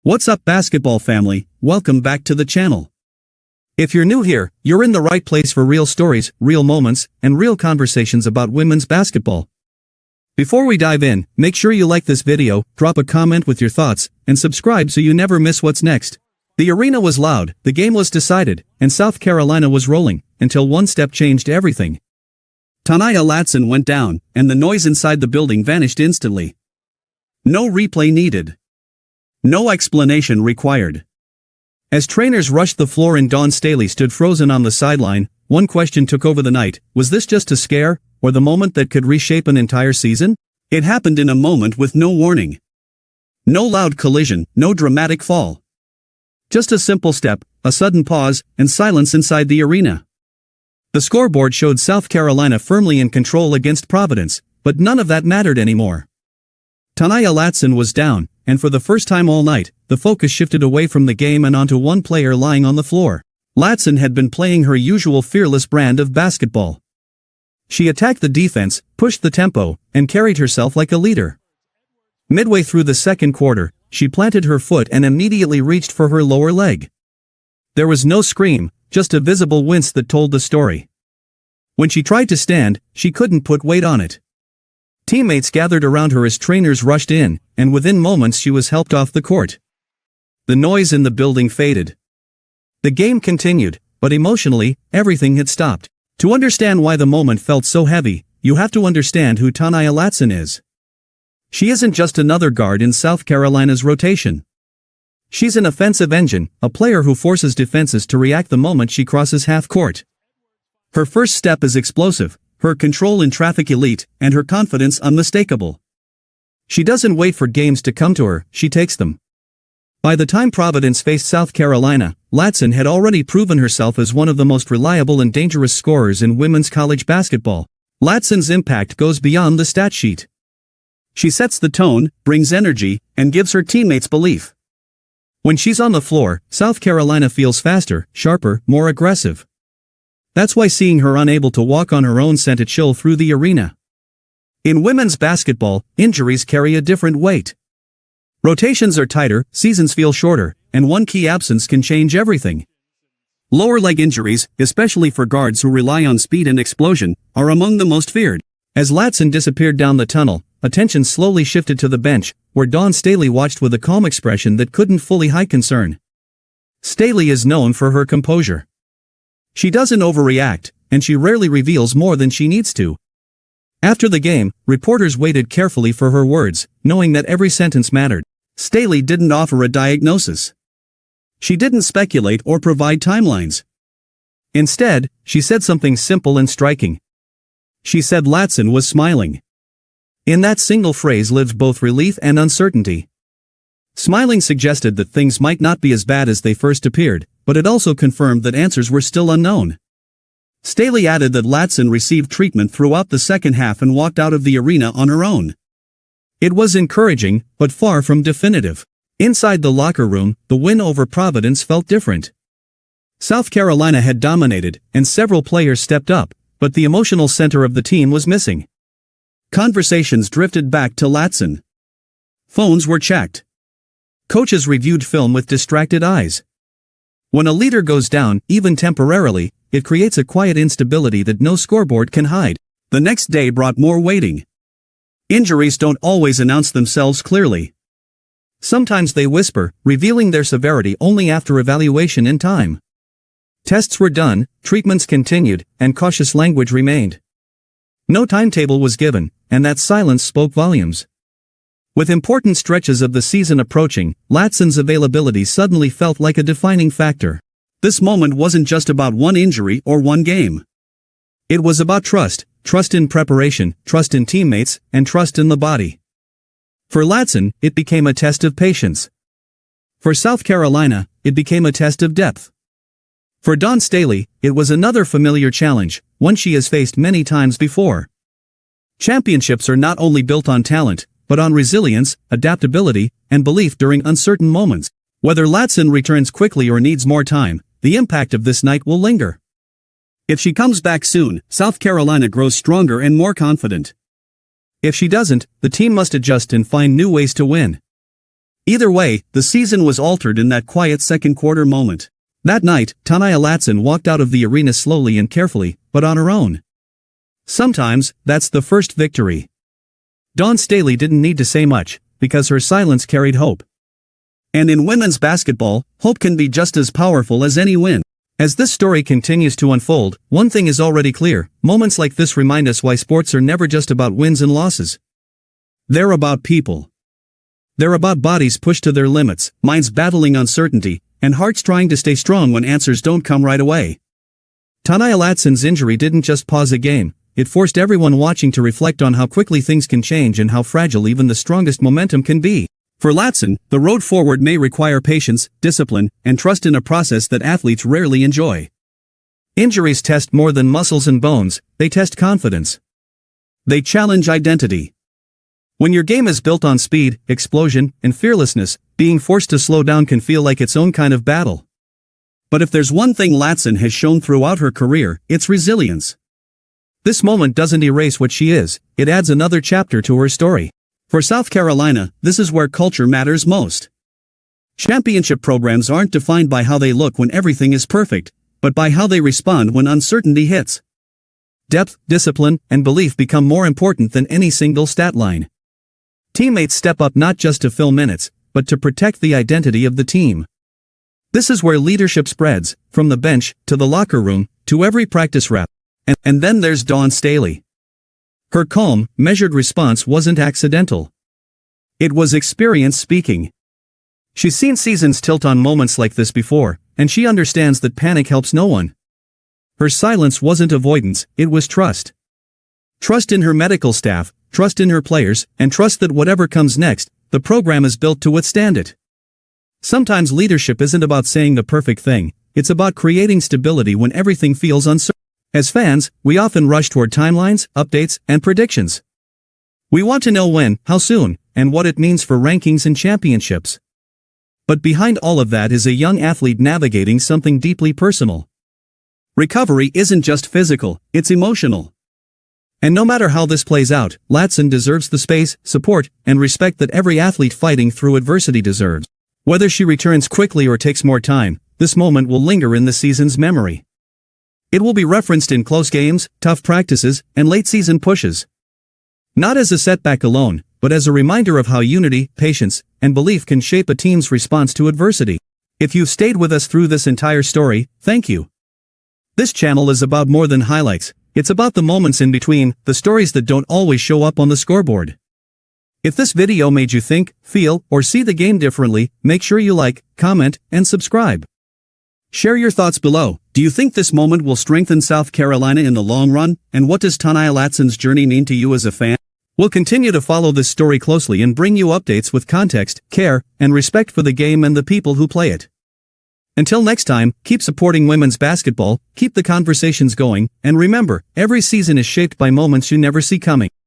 What's up, basketball family? Welcome back to the channel. If you're new here, you're in the right place for real stories, real moments, and real conversations about women's basketball. Before we dive in, make sure you like this video, drop a comment with your thoughts, and subscribe so you never miss what's next. The arena was loud, the game was decided, and South Carolina was rolling, until one step changed everything. Ta'Niya Latson went down, and the noise inside the building vanished instantly. No replay needed. No explanation required. As trainers rushed the floor and Dawn Staley stood frozen on the sideline, one question took over the night: was this just a scare, or the moment that could reshape an entire season? It happened in a moment with no warning. No loud collision, no dramatic fall. Just a simple step, a sudden pause, and silence inside the arena. The scoreboard showed South Carolina firmly in control against Providence, but none of that mattered anymore. Ta'Niya Latson was down, and for the first time all night, the focus shifted away from the game and onto one player lying on the floor. Latson had been playing her usual fearless brand of basketball. She attacked the defense, pushed the tempo, and carried herself like a leader. Midway through the second quarter, she planted her foot and immediately reached for her lower leg. There was no scream, just a visible wince that told the story. When she tried to stand, she couldn't put weight on it. Teammates gathered around her as trainers rushed in, and within moments she was helped off the court. The noise in the building faded. The game continued, but emotionally, everything had stopped. To understand why the moment felt so heavy, you have to understand who Ta'Niya Latson is. She isn't just another guard in South Carolina's rotation. She's an offensive engine, a player who forces defenses to react the moment she crosses half court. Her first step is explosive, her control in traffic elite, and her confidence unmistakable. She doesn't wait for games to come to her, she takes them. By the time Providence faced South Carolina, Latson had already proven herself as one of the most reliable and dangerous scorers in women's college basketball. Latson's impact goes beyond the stat sheet. She sets the tone, brings energy, and gives her teammates belief. When she's on the floor, South Carolina feels faster, sharper, more aggressive. That's why seeing her unable to walk on her own sent a chill through the arena. In women's basketball, injuries carry a different weight. Rotations are tighter, seasons feel shorter, and one key absence can change everything. Lower leg injuries, especially for guards who rely on speed and explosion, are among the most feared. As Latson disappeared down the tunnel, attention slowly shifted to the bench, where Dawn Staley watched with a calm expression that couldn't fully hide concern. Staley is known for her composure. She doesn't overreact, and she rarely reveals more than she needs to. After the game, reporters waited carefully for her words, knowing that every sentence mattered. Staley didn't offer a diagnosis. She didn't speculate or provide timelines. Instead, she said something simple and striking. She said Latson was smiling. In that single phrase lived both relief and uncertainty. Smiling suggested that things might not be as bad as they first appeared, but it also confirmed that answers were still unknown. Staley added that Latson received treatment throughout the second half and walked out of the arena on her own. It was encouraging, but far from definitive. Inside the locker room, the win over Providence felt different. South Carolina had dominated, and several players stepped up, but the emotional center of the team was missing. Conversations drifted back to Latson. Phones were checked. Coaches reviewed film with distracted eyes. When a leader goes down, even temporarily, it creates a quiet instability that no scoreboard can hide. The next day brought more waiting. Injuries don't always announce themselves clearly. Sometimes they whisper, revealing their severity only after evaluation in time. Tests were done, treatments continued, and cautious language remained. No timetable was given, and that silence spoke volumes. With important stretches of the season approaching, Latson's availability suddenly felt like a defining factor. This moment wasn't just about one injury or one game. It was about trust in preparation, trust in teammates, and trust in the body. For Latson, it became a test of patience. For South Carolina, it became a test of depth. For Dawn Staley, it was another familiar challenge, one she has faced many times before. Championships are not only built on talent, but on resilience, adaptability, and belief during uncertain moments. Whether Latson returns quickly or needs more time, the impact of this night will linger. If she comes back soon, South Carolina grows stronger and more confident. If she doesn't, the team must adjust and find new ways to win. Either way, the season was altered in that quiet second quarter moment. That night, Ta'Niya Latson walked out of the arena slowly and carefully, but on her own. Sometimes, that's the first victory. Dawn Staley didn't need to say much, because her silence carried hope. And in women's basketball, hope can be just as powerful as any win. As this story continues to unfold, one thing is already clear: moments like this remind us why sports are never just about wins and losses. They're about people. They're about bodies pushed to their limits, minds battling uncertainty, and hearts trying to stay strong when answers don't come right away. Ta'Niya Latson's injury didn't just pause a game, it forced everyone watching to reflect on how quickly things can change and how fragile even the strongest momentum can be. For Latson, the road forward may require patience, discipline, and trust in a process that athletes rarely enjoy. Injuries test more than muscles and bones, they test confidence. They challenge identity. When your game is built on speed, explosion, and fearlessness, being forced to slow down can feel like its own kind of battle. But if there's one thing Latson has shown throughout her career, it's resilience. This moment doesn't erase what she is, it adds another chapter to her story. For South Carolina, this is where culture matters most. Championship programs aren't defined by how they look when everything is perfect, but by how they respond when uncertainty hits. Depth, discipline, and belief become more important than any single stat line. Teammates step up not just to fill minutes, but to protect the identity of the team. This is where leadership spreads, from the bench, to the locker room, to every practice rep. And then there's Dawn Staley. Her calm, measured response wasn't accidental. It was experience speaking. She's seen seasons tilt on moments like this before, and she understands that panic helps no one. Her silence wasn't avoidance, it was trust. Trust in her medical staff, trust in her players, and trust that whatever comes next, the program is built to withstand it. Sometimes leadership isn't about saying the perfect thing, it's about creating stability when everything feels uncertain. As fans, we often rush toward timelines, updates, and predictions. We want to know when, how soon, and what it means for rankings and championships. But behind all of that is a young athlete navigating something deeply personal. Recovery isn't just physical, it's emotional. And no matter how this plays out, Latson deserves the space, support, and respect that every athlete fighting through adversity deserves. Whether she returns quickly or takes more time, this moment will linger in the season's memory. It will be referenced in close games, tough practices, and late-season pushes. Not as a setback alone, but as a reminder of how unity, patience, and belief can shape a team's response to adversity. If you've stayed with us through this entire story, thank you. This channel is about more than highlights, it's about the moments in between, the stories that don't always show up on the scoreboard. If this video made you think, feel, or see the game differently, make sure you like, comment, and subscribe. Share your thoughts below. Do you think this moment will strengthen South Carolina in the long run? And what does Ta'Niya Latson's journey mean to you as a fan? We'll continue to follow this story closely and bring you updates with context, care, and respect for the game and the people who play it. Until next time, keep supporting women's basketball, keep the conversations going, and remember, every season is shaped by moments you never see coming.